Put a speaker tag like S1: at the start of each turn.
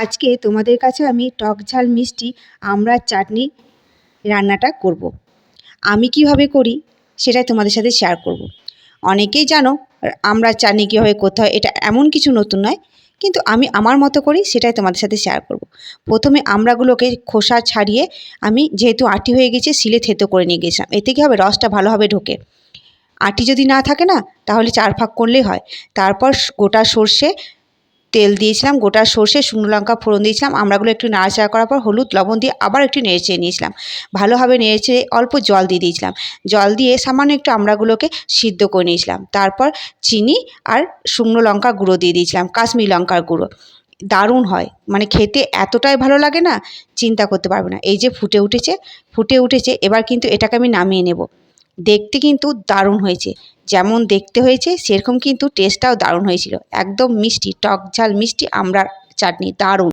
S1: আজকে তোমাদের কাছে আমি টক ঝাল মিষ্টি আমড়ার চাটনি রান্নাটা করব। আমি কিভাবে করি সেটাই তোমাদের সাথে শেয়ার করব। অনেকেই জানো আমড়ার চাটনি কীভাবে করতে হয়, এটা এমন কিছু নতুন নয়, কিন্তু আমি আমার মতো করি সেটাই তোমাদের সাথে শেয়ার করব। প্রথমে আমড়াগুলোকে খোসা ছাড়িয়ে আমি যেহেতু আটি হয়ে গেছে শিলে থেতো করে নিয়ে গেছিলাম। এতে কী হবে, রসটা ভালোভাবে ঢোকে। আটি যদি না থাকে না তাহলে 4 ভাগ করলেই হয়। তারপর গোটা সর্ষে তেল দিয়েছিলাম, গোটা সর্ষে শুকনো লঙ্কা ফোড়ন দিয়েছিলাম। আমড়াগুলো একটু নাড়াচাড়া করার পর হলুদ লবণ দিয়ে আবার একটু নেড়েচেড়ে নিয়েছিলাম। ভালোভাবে নেড়েচেড়ে অল্প জল দিয়ে দিয়েছিলাম। জল দিয়ে সামান্য একটু আমড়াগুলোকে সিদ্ধ করে নিয়েছিলাম। তারপর চিনি আর শুকনো লঙ্কা গুঁড়ো দিয়ে দিয়েছিলাম, কাশ্মীরি লঙ্কার গুঁড়ো। দারুণ হয়, মানে খেতে এতটাই ভালো লাগে না, চিন্তা করতে পারবে না। এই যে ফুটে উঠেছে, এবার কিন্তু এটাকে আমি নামিয়ে নেব। দেখতে কিন্তু দারুণ হয়েছে, যেমন দেখতে হয়েছে সেরকম কিন্তু টেস্টটাও দারুণ হয়েছিল। একদম মিষ্টি, টক ঝাল মিষ্টি আমড়ার চাটনি, দারুণ।